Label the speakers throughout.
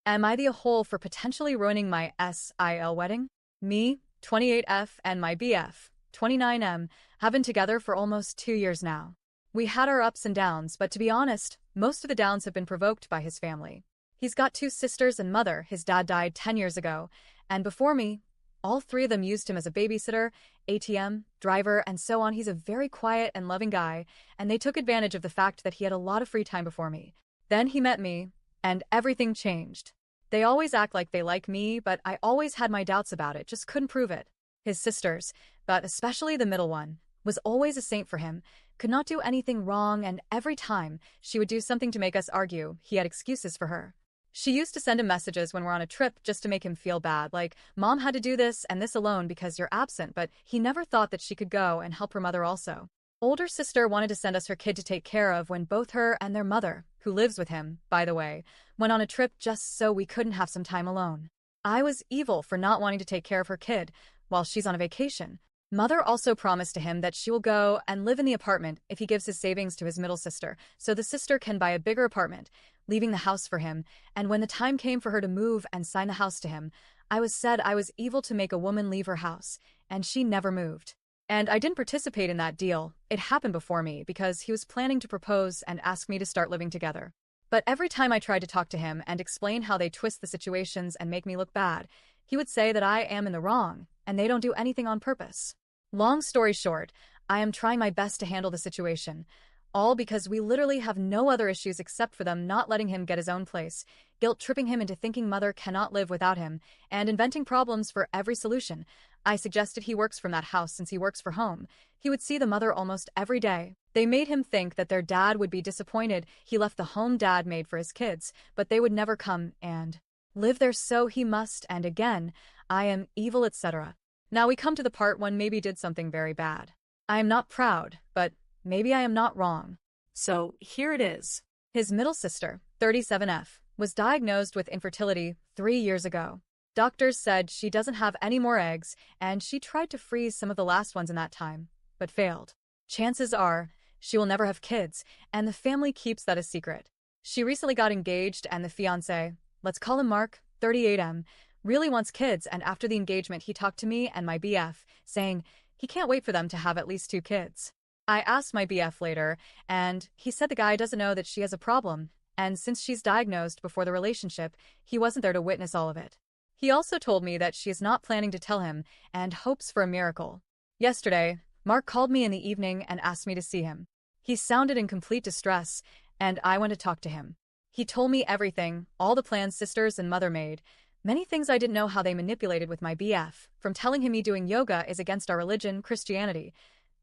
Speaker 1: Am I the a-hole for potentially ruining my SIL wedding? Me, 28F, and my BF, 29M, have been together for almost 2 years now. We had our ups and downs, but to be honest, most of the downs have been provoked by his family. He's got two sisters and mother. His dad died 10 years ago, and before me, all three of them used him as a babysitter, ATM, driver, and so on. He's a very quiet and loving guy, and they took advantage of the fact that he had a lot of free time before me. Then he met me, and everything changed. They always act like they like me, but I always had my doubts about it, just couldn't prove it. His sisters, but especially the middle one, was always a saint for him, could not do anything wrong, and every time she would do something to make us argue, he had excuses for her. She used to send him messages when we're on a trip just to make him feel bad, like, Mom had to do this and this alone because you're absent, but he never thought that she could go and help her mother also. Older sister wanted to send us her kid to take care of when both her and their mother, who lives with him, by the way, went on a trip just so we couldn't have some time alone. I was evil for not wanting to take care of her kid while she's on a vacation. Mother also promised to him that she will go and live in the apartment if he gives his savings to his middle sister, so the sister can buy a bigger apartment, leaving the house for him, and when the time came for her to move and sign the house to him, I was evil to make a woman leave her house, and she never moved. And I didn't participate in that deal. It happened before me because he was planning to propose and ask me to start living together. But every time I tried to talk to him and explain how they twist the situations and make me look bad, he would say that I am in the wrong, and they don't do anything on purpose. Long story short, I am trying my best to handle the situation, all because we literally have no other issues except for them not letting him get his own place, guilt-tripping him into thinking mother cannot live without him, and inventing problems for every solution. I suggested he works from that house since he works for home. He would see the mother almost every day. They made him think that their dad would be disappointed he left the home dad made for his kids, but they would never come and live there, so he must, and again, I am evil, etc. Now we come to the part one maybe did something very bad. I am not proud, but maybe I am not wrong. So here it is. His middle sister, 37F, was diagnosed with infertility 3 years ago. Doctors said she doesn't have any more eggs, and she tried to freeze some of the last ones in that time, but failed. Chances are, she will never have kids, and the family keeps that a secret. She recently got engaged, and the fiancé, let's call him Mark, 38M, really wants kids, and after the engagement he talked to me and my BF, saying he can't wait for them to have at least 2 kids. I asked my BF later, and he said the guy doesn't know that she has a problem, and since she's diagnosed before the relationship, he wasn't there to witness all of it. He also told me that she is not planning to tell him, and hopes for a miracle. Yesterday, Mark called me in the evening and asked me to see him. He sounded in complete distress, and I went to talk to him. He told me everything, all the plans sisters and mother made, many things I didn't know how they manipulated with my BF, from telling him me doing yoga is against our religion, Christianity,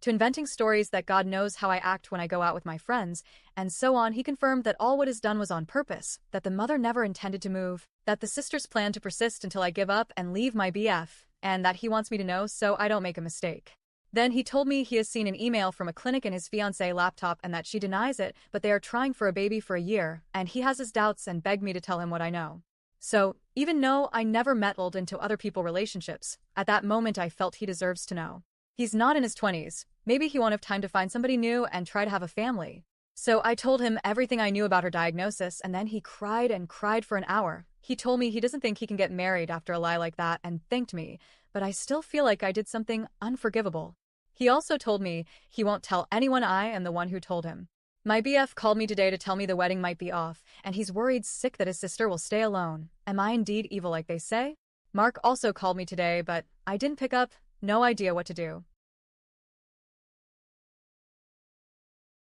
Speaker 1: to inventing stories that God knows how I act when I go out with my friends, and so on. He confirmed that all what is done was on purpose, that the mother never intended to move, that the sisters plan to persist until I give up and leave my BF, and that he wants me to know so I don't make a mistake. Then he told me he has seen an email from a clinic in his fiancée laptop and that she denies it, but they are trying for a baby for a year, and he has his doubts and begged me to tell him what I know. So, even though I never meddled into other people's relationships, at that moment I felt he deserves to know. He's not in his 20s, maybe he won't have time to find somebody new and try to have a family. So I told him everything I knew about her diagnosis, and then he cried and cried for an hour. He told me he doesn't think he can get married after a lie like that and thanked me, but I still feel like I did something unforgivable. He also told me he won't tell anyone I am the one who told him. My BF called me today to tell me the wedding might be off, and he's worried sick that his sister will stay alone. Am I indeed evil like they say? Mark also called me today, but I didn't pick up, no idea what to do.